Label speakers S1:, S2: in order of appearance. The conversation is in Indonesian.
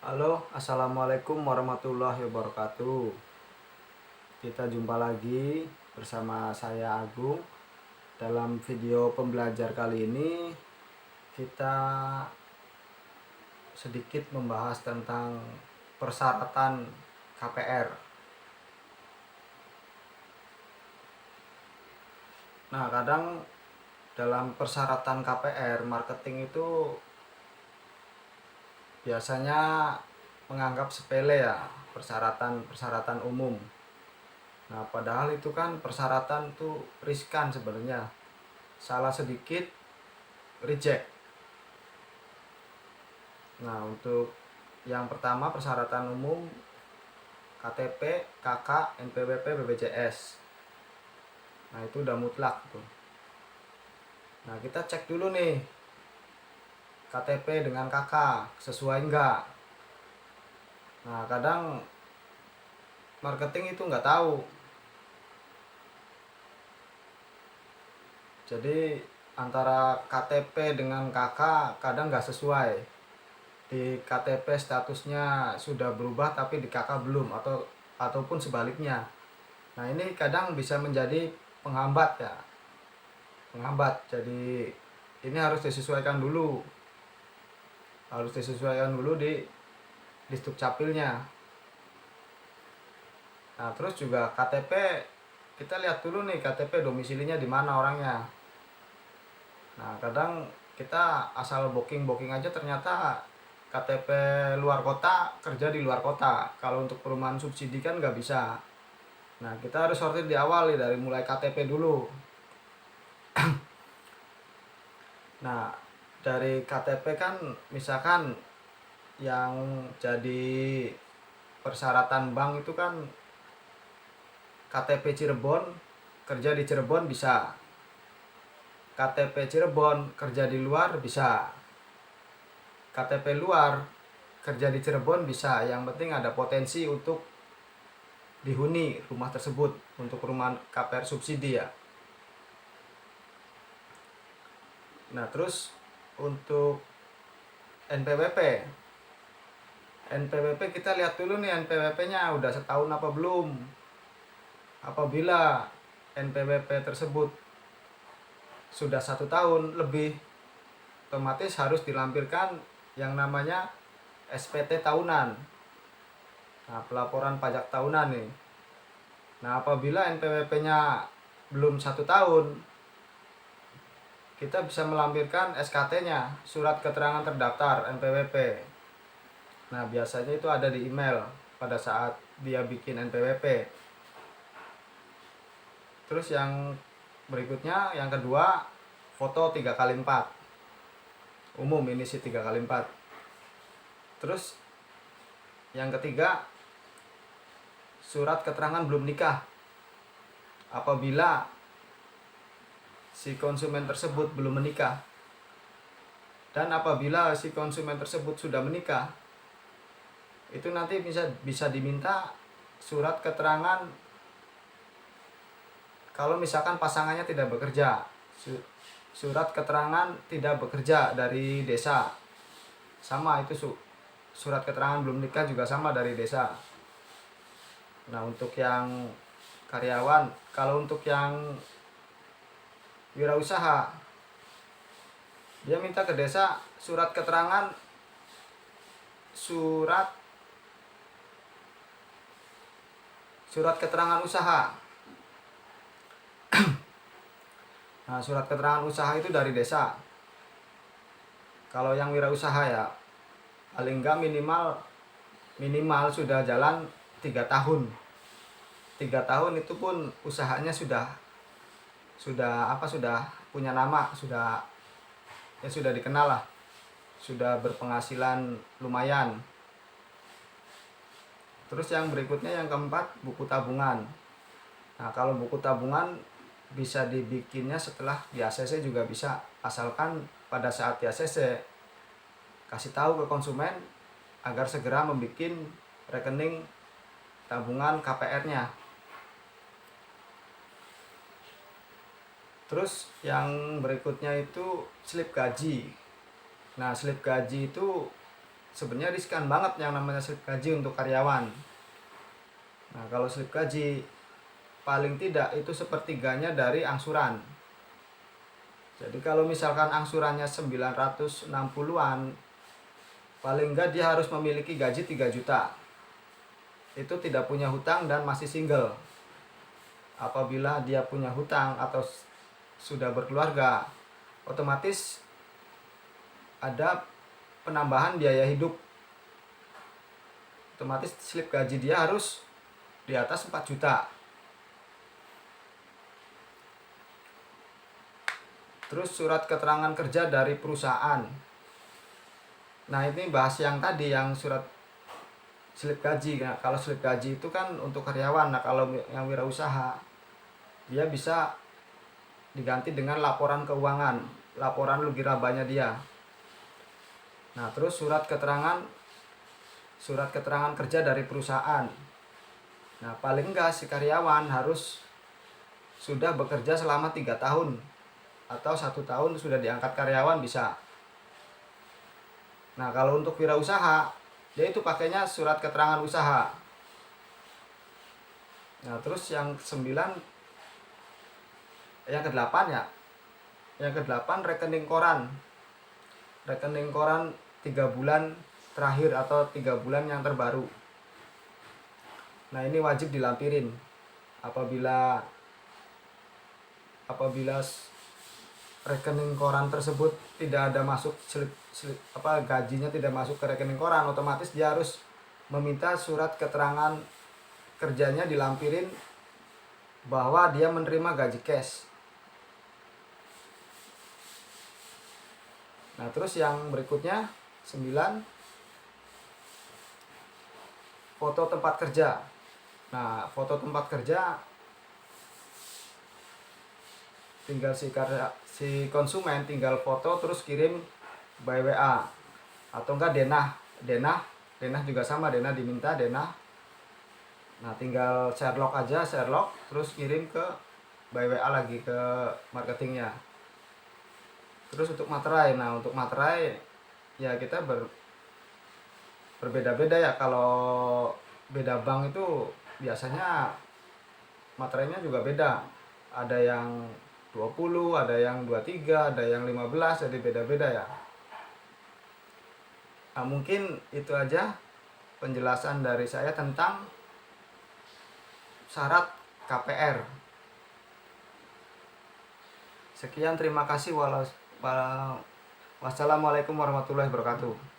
S1: Halo, assalamualaikum warahmatullahi wabarakatuh. Kita jumpa lagi bersama saya Agung. Dalam video pembelajar kali ini, kita sedikit membahas tentang persyaratan KPR. Nah, kadang dalam persyaratan KPR, marketing itu biasanya menganggap sepele ya, persyaratan umum. Nah, padahal itu kan persyaratan tuh riskan sebenarnya. Salah sedikit reject. Nah, untuk yang pertama persyaratan umum KTP, KK, NPWP, BPJS. Nah, itu udah mutlak tuh. Nah, kita cek dulu nih KTP dengan KK sesuai enggak. Nah, kadang marketing itu nggak tahu. Jadi antara KTP dengan KK kadang nggak sesuai. Di KTP statusnya sudah berubah tapi di KK belum, ataupun sebaliknya. Nah, ini kadang bisa menjadi penghambat ya. Jadi ini harus disesuaikan dulu. Di Dukcapilnya. Nah, terus juga KTP kita lihat dulu nih KTP domisilinya di mana orangnya. Nah, kadang kita asal booking aja ternyata KTP luar kota, kerja di luar kota. Kalau untuk perumahan subsidi kan nggak bisa. Nah, kita harus sortir di awal nih, dari mulai KTP dulu. Nah, dari KTP kan misalkan yang jadi persyaratan bank itu kan KTP Cirebon, kerja di Cirebon bisa. KTP Cirebon, kerja di luar bisa. KTP luar, kerja di Cirebon bisa. Yang penting ada potensi untuk dihuni rumah tersebut, untuk perumahan KPR subsidi ya. Nah, terus untuk NPWP. NPWP kita lihat dulu nih NPWP-nya udah setahun apa belum. Apabila NPWP tersebut sudah 1 tahun lebih, otomatis harus dilampirkan yang namanya SPT tahunan. Nah, pelaporan pajak tahunan nih. Nah, apabila NPWP-nya belum 1 tahun, kita bisa melampirkan SKT-nya, surat keterangan terdaftar NPWP. Nah, biasanya itu ada di email pada saat dia bikin NPWP. Terus yang berikutnya, yang kedua, foto 3x4. Umum ini sih 3x4. Terus yang ketiga, surat keterangan belum nikah. Apabila si konsumen tersebut belum menikah, dan apabila si konsumen tersebut sudah menikah, itu nanti bisa diminta surat keterangan kalau misalkan pasangannya tidak bekerja. Surat keterangan tidak bekerja dari desa. Sama itu, surat keterangan belum nikah juga sama dari desa. Nah, untuk yang karyawan, kalau untuk yang wirausaha, dia minta ke desa surat keterangan surat keterangan usaha. Nah, surat keterangan usaha itu dari desa. Kalau yang wirausaha ya paling enggak minimal sudah jalan 3 tahun. 3 tahun itu pun usahanya sudah punya nama, sudah dikenal lah, sudah berpenghasilan lumayan. Terus yang berikutnya, yang keempat, buku tabungan. Nah, kalau buku tabungan bisa dibikinnya setelah di ACC juga bisa, asalkan pada saat di ACC kasih tahu ke konsumen agar segera membuat rekening tabungan KPR-nya. Terus yang berikutnya itu slip gaji. Nah, slip gaji itu sebenarnya riskan banget yang namanya slip gaji untuk karyawan. Nah, kalau slip gaji paling tidak itu sepertiganya dari angsuran. Jadi kalau misalkan angsurannya 960-an, paling enggak dia harus memiliki gaji 3 juta. Itu tidak punya hutang dan masih single. Apabila dia punya hutang atau sudah berkeluarga, otomatis ada penambahan biaya hidup. Otomatis slip gaji dia harus di atas 4 juta. Terus surat keterangan kerja dari perusahaan. Nah, ini bahas yang tadi yang surat slip gaji. Nah, kalau slip gaji itu kan untuk karyawan. Nah, kalau yang wirausaha dia bisa diganti dengan laporan keuangan, laporan rugi labanya dia. Nah, terus surat keterangan kerja dari perusahaan. Nah, paling enggak si karyawan harus sudah bekerja selama 3 tahun atau 1 tahun sudah diangkat karyawan bisa. Nah, kalau untuk wirausaha dia itu pakainya surat keterangan usaha. Nah, terus yang ke-8 ya. Yang ke-8 rekening koran. Rekening koran 3 bulan terakhir atau 3 bulan yang terbaru. Nah, ini wajib dilampirin. Apabila rekening koran tersebut tidak ada masuk gajinya tidak masuk ke rekening koran, otomatis dia harus meminta surat keterangan kerjanya dilampirin bahwa dia menerima gaji cash. Nah, terus yang berikutnya 9, foto tempat kerja. Nah, foto tempat kerja tinggal si konsumen tinggal foto terus kirim by WA atau enggak denah juga sama, denah diminta denah. Nah, tinggal Sherlock terus kirim ke by WA lagi ke marketingnya. Terus untuk materai, nah untuk materai ya kita berbeda-beda ya. Kalau beda bank itu biasanya materainya juga beda. Ada yang 20, ada yang 23, ada yang 15, jadi beda-beda ya. Nah, mungkin itu aja penjelasan dari saya tentang syarat KPR. Sekian, terima kasih. Wassalamualaikum warahmatullahi wabarakatuh.